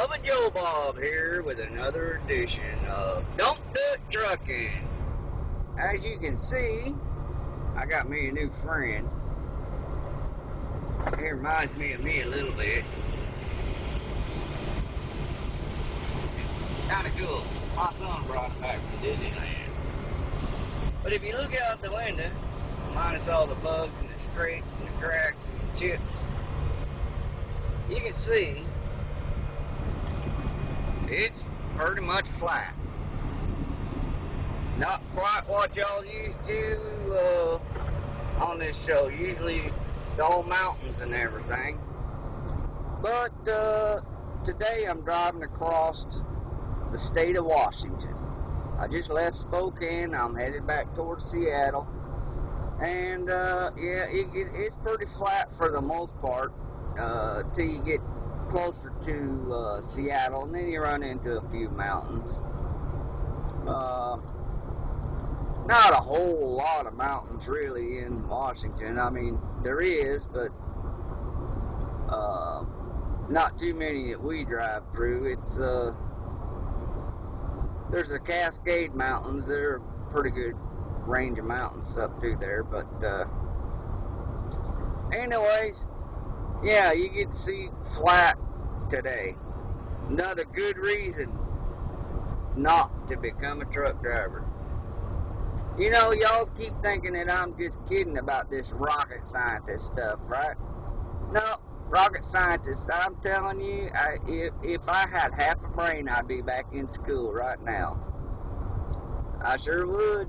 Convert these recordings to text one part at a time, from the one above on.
BubbaJoeBob here with another edition of Don't Do It Truckin'. As you can see, I got me a new friend. He reminds me of me a little bit. Kinda cool. My son brought him back from Disneyland. But if you look out the window, minus all the bugs and the scrapes and the cracks and the chips, you can see it's pretty much flat. Not quite what y'all used to on this show. Usually it's all mountains and everything. But today I'm driving across the state of Washington. I just left Spokane. I'm headed back towards Seattle. And yeah, it's pretty flat for the most part till you get closer to Seattle, and then you run into a few mountains. Not a whole lot of mountains really in Washington. I mean, there is, but not too many that we drive through. It's there's the Cascade Mountains. They're a pretty good range of mountains up through there, but anyways, yeah, you get to see flat today. Another good reason not to become a truck driver. You know, y'all keep thinking that I'm just kidding about this rocket scientist stuff, right? No, rocket scientist, I'm telling you, if I had half a brain, I'd be back in school right now. I sure would.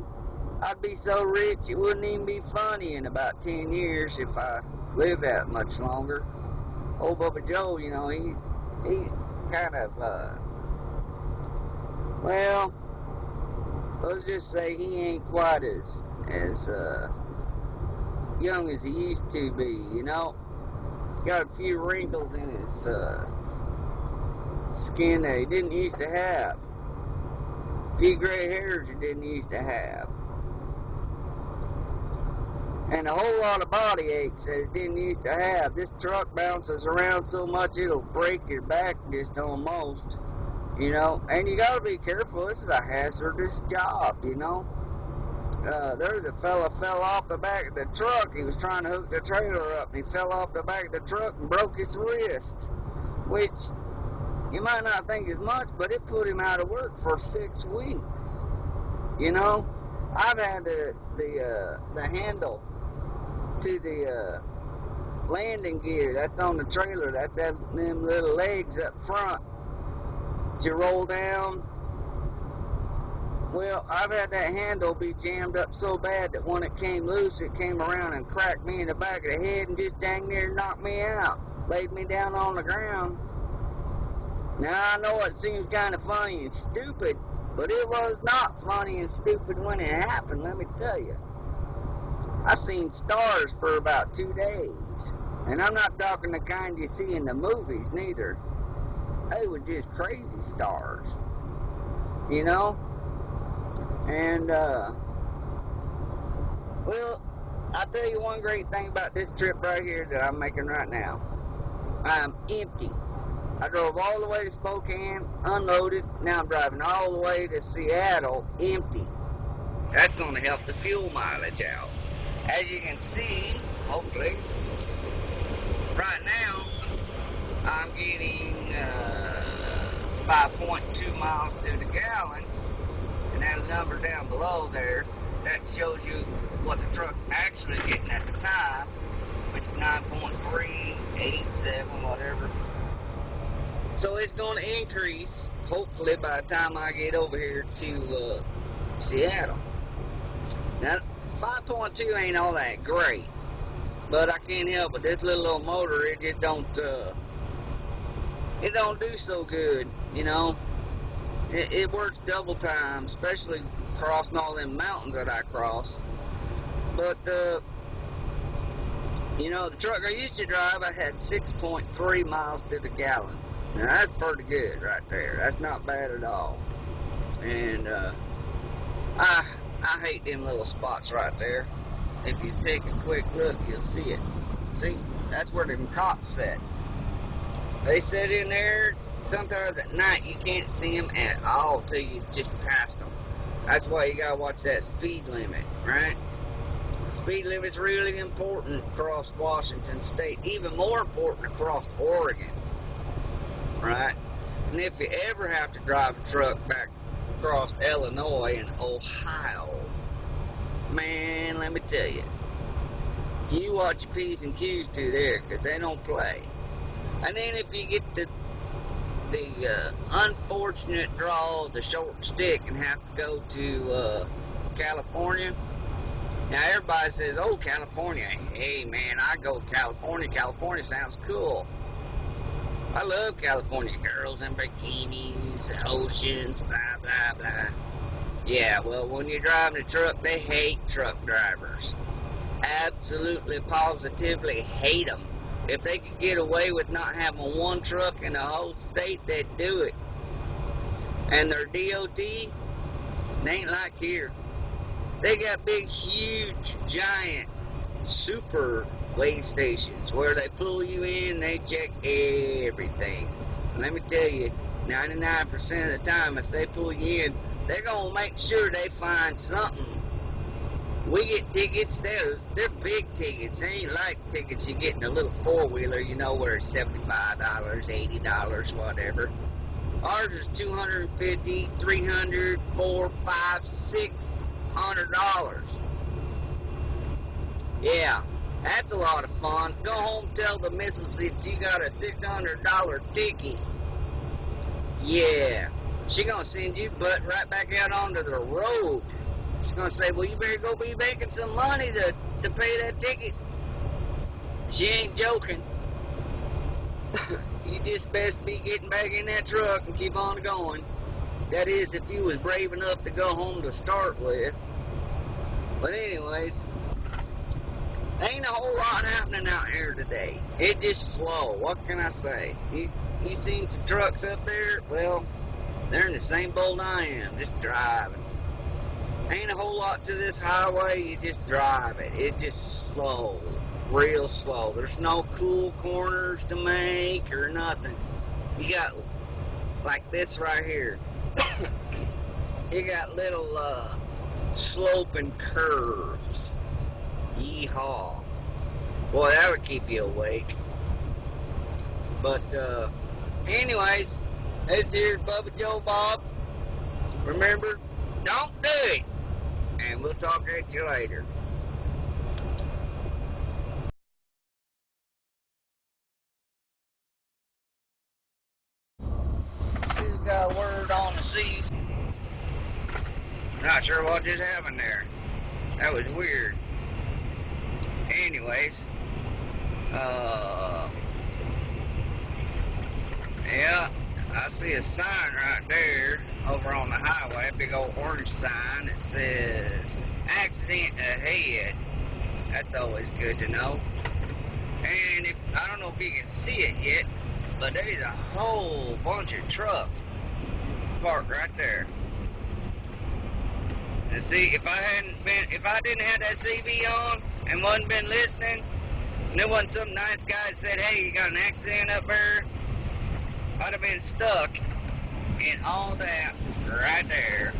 I'd be so rich it wouldn't even be funny in about 10 years if I lived that much longer. Old Bubba Joe, you know, he kind of, well, let's just say he ain't quite as young as he used to be, you know. Got a few wrinkles in his skin that he didn't used to have. A few gray hairs he didn't used to have. And a whole lot of body aches that he didn't used to have. This truck bounces around so much it'll break your back just almost, you know. And you gotta be careful. This is a hazardous job, you know. There was a fella fell off the back of the truck. He was trying to hook the trailer up, and he fell off the back of the truck and broke his wrist, which you might not think is much, but it put him out of work for 6 weeks. You know, I've had the handle to the landing gear that's on the trailer. That's them little legs up front that you roll down. Well, I've had that handle be jammed up so bad that when it came loose, it came around and cracked me in the back of the head and just dang near knocked me out. Laid me down on the ground. Now, I know it seems kind of funny and stupid, but it was not funny and stupid when it happened, let me tell you. I seen stars for about 2 days. And I'm not talking the kind you see in the movies, neither. They were just crazy stars. You know? And, well, I'll tell you one great thing about this trip right here that I'm making right now. I'm empty. I drove all the way to Spokane, unloaded. Now I'm driving all the way to Seattle, empty. That's going to help the fuel mileage out. As you can see, hopefully, right now, I'm getting 5.2 miles to the gallon. And that number down below there, that shows you what the truck's actually getting at the time, which is 9.387, whatever. So it's going to increase, hopefully, by the time I get over here to Seattle. Now, 5.2 ain't all that great, but I can't help it. This little old motor, it just don't do so good, you know. It works double time, especially crossing all them mountains that I cross. But, you know, the truck I used to drive, I had 6.3 miles to the gallon. Now, that's pretty good right there. That's not bad at all. And, I hate them little spots right there. If you take a quick look, you'll see it. See, that's where them cops sat. They sit in there sometimes at night you can't see them at all till you just passed them. That's why you gotta watch that speed limit, right? The speed limit's really important across Washington State, even more important across Oregon, right? And if you ever have to drive a truck back across Illinois and Ohio, man, let me tell you, you watch your P's and Q's through there, because they don't play. And then if you get the unfortunate draw, the short stick, and have to go to California. Now everybody says, oh, California. Hey man, I go to California. California sounds cool. I love California. Girls in bikinis, oceans, blah, blah, blah. Yeah, well, when you're driving a truck, they hate truck drivers. Absolutely, positively hate them. If they could get away with not having one truck in the whole state, they'd do it. And their DOT, they ain't like here. They got big, huge, giant, super weigh stations where they pull you in, they check everything. And let me tell you, 99% of the time, if they pull you in, they're going to make sure they find something. We get tickets, they're big tickets. They ain't like tickets you get in a little four-wheeler, you know, where it's $75, $80, whatever. Ours is $250, $300, $400, $500, $600. Yeah, that's a lot of fun. Go home, tell the missus that you got a $600 ticket. Yeah, she gonna send you butt right back out onto the road. She's gonna say, well, you better go be making some money to pay that ticket. She ain't joking. You just best be getting back in that truck and keep on going. That is, if you was brave enough to go home to start with. But anyways, ain't a whole lot happening out here today. It just slow. What can I say? You seen some trucks up there? Well, they're in the same boat I am, just driving. Ain't a whole lot to this highway. You just drive it. It just slow, real slow. There's no cool corners to make or nothing. You got like this right here. You got little sloping curves. Yeehaw. Boy, that would keep you awake. But anyways, it's here, BubbaJoeBob. Remember, don't do it. And we'll talk to you later. Who's got a word on the sea? Not sure what just happened there. That was weird. Anyways, yeah, I see a sign right there over on the highway, a big old orange sign that says accident ahead. That's always good to know. And if I don't know if you can see it yet, but there's a whole bunch of trucks parked right there. And see, if I didn't have that CV on and wasn't been listening, and there wasn't some nice guy that said, hey, you got an accident up there, I'd have been stuck in all that right there.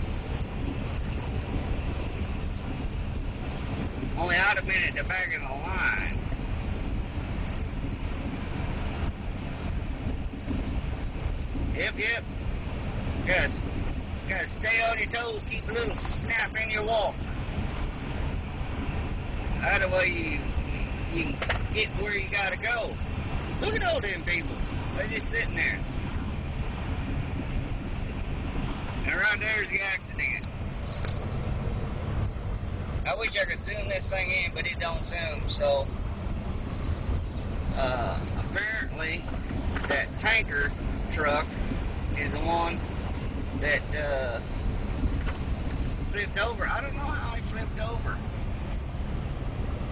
Only I'd have been at the back of the line. Yep. Gotta stay on your toes, keep a little snap in your walk. That way you can get where you gotta go. Look at all them people. They're just sitting there. And right there's the accident. I wish I could zoom this thing in, but it don't zoom, so apparently that tanker truck is the one that flipped over. I don't know how he flipped over.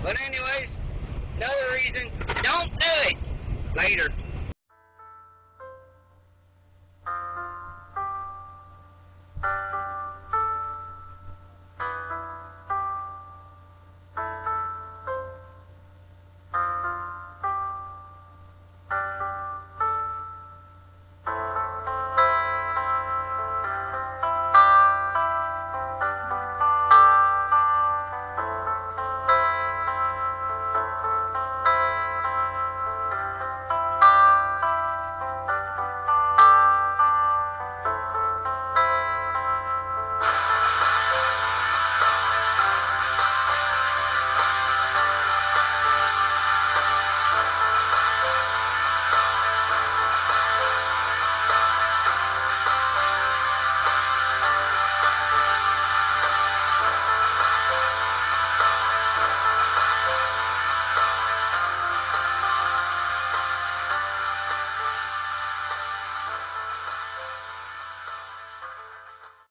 But anyways, another reason, don't do it. Later.